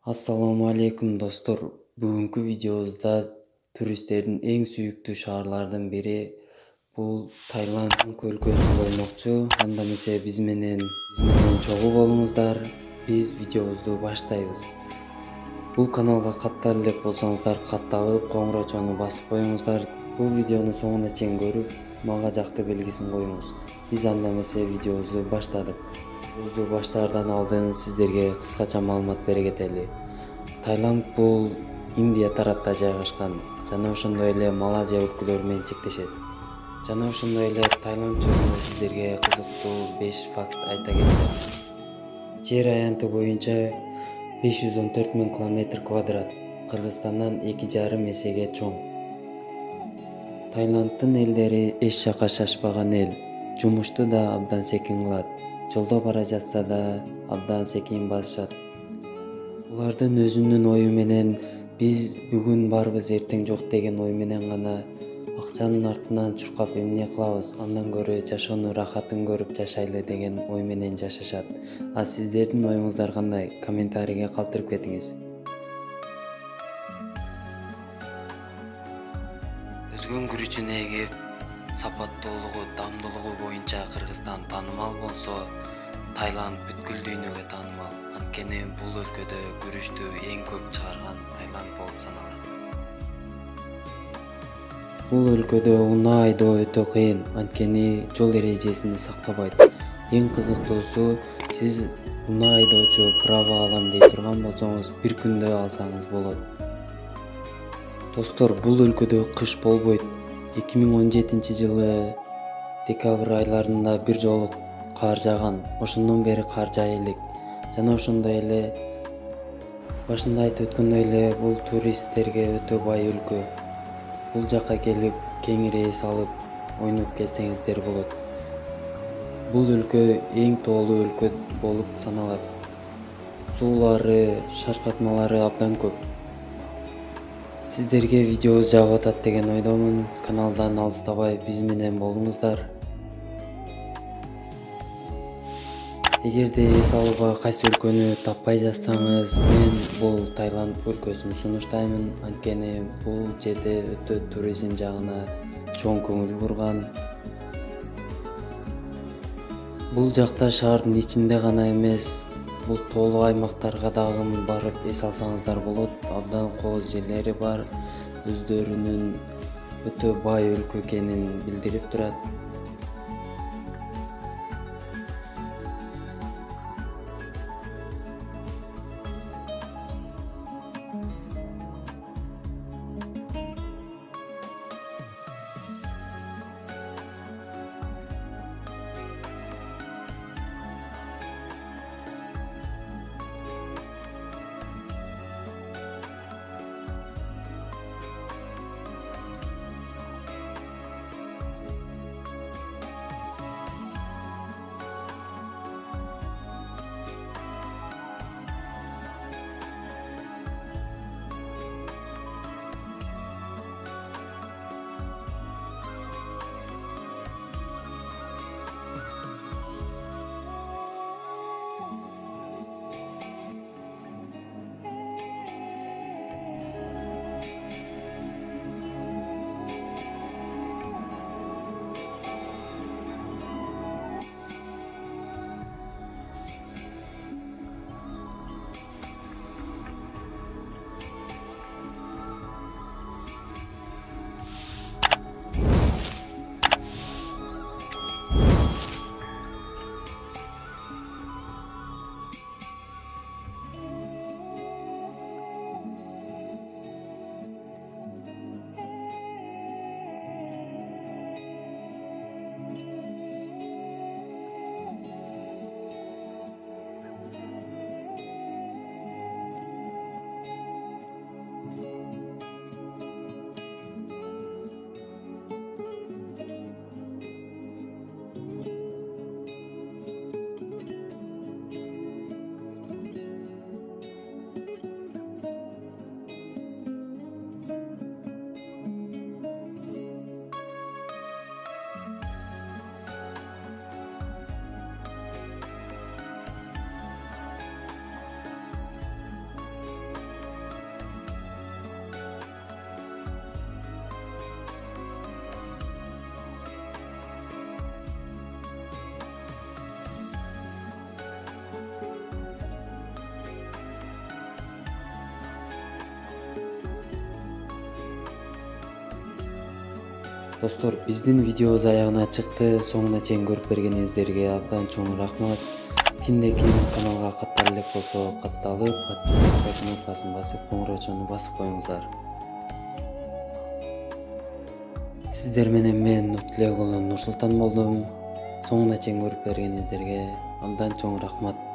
Assalamu алейкум достор. Бүгүнкү видеобузда туристтердин эң сүйүктүү шаарларынын бири бул Таиланддын өлкөсү болмокчу. Анда эмесе биз менен чогуу болуңуздар. Биз видеобузду баштайбыз. Бул каналга каттала элек болсоңуздар, катталып, коңгурочону басып коюңуздар. Бул видеону соңуна чейин көрүп, мага жакты белгисин коюңуз. Биз анда эмесе видеобузду баштадык. Видеобузду баштаардан алдын сиздерге кыскача маалымат бере кетели. Таиланд бул Индия тарапта жайгашкан жана ошондой эле Малайзия өлкөлөрү менен чектешет. Жана ошондой эле Таиланд жөнүндө сиздерге кызыктуу 5 факт айта кетсем. Жер аянты боюнча 514 000 километр квадрат, Кыргызстандан 2,5 эсеге чоң. Таиланддын элдери эч жака шашпаган эл, жумушту да абдан секин кылат. Жолдо бара жатса да абдан секин басышат. Булардын өзүнүн ою менен биз бүгүн барбыз, эртең жок деген ой менен гана акчанын артынан чуркап эмне кылабыз, андан көрө жашоонун рахатын көрүп жашайлы деген ой менен жашашат. А сиздердин оюңуздар кандай? Комментарийге калтырып кетиңиз. Өзгөн күрүчүн эгип, сапаттуулугу, дамдуулугу боюнча Кыргызстан таанымал болсо, Таиланд бүткүл дүйнөгө таанымал. Анткени бул өлкөдө күрүчтү эң көп чыгарган Таиланд болуп саналат. Бул өлкөдө унаа айдоо өтө кыйын, анткени жол эрежесин сактабайт. Эң кызыктуусу, сиз унаа айдоочу право алам дей турган болсоңуз, бир күндө алсаңыз болот. Достор, бул өлкөдө кыш болбойт. 2017-жылы декабрь айларында бир жолу кар жааган. Ошондон бери кар жаа элек. Жана ошондой эле башында айтып өткөндөй эле бул туристтерге өтө бай өлкө. Бул жака келип, кеңири эс алып, ойноп кетсеңиздер болот. Бул өлкө эң тоолуу өлкө болуп саналат. Суулары, шаркатмалары абдан көп. Сиздерге видео жагып атат деген ойдомун. Каналдан алыстабай биз менен болуңуздар. Эгерде эс алууга кайсы өлкөнү таппай жатсаңыз, мен бул Таиланд өлкөсүн сунуштаймын. Анткени бул жерде өтө туризм жагына чоң көңүл бурган. Бул жакта шаардын ичинде гана эмес, бул тоолуу аймактарга дагы барып эс алсаңыздар болот. Абдан кооз жерлери бар, өздөрүнүн өтө бай өлкө экенин билдирип турат. Достор, биздин видеобуз аягына чыкты. Соңуна чейин көрүп бергениңиздерге абдан чоң рахмат. Кимде ким каналга каттар элек болсо катталып, подписаться кнопкасын басып, коңгуроочуну басып коюңуздар. Сиздер менен мен Нуртилек уулу Нурсултан болдум. Соңуна чейин көрүп бергениңиздерге абдан чоң рахмат.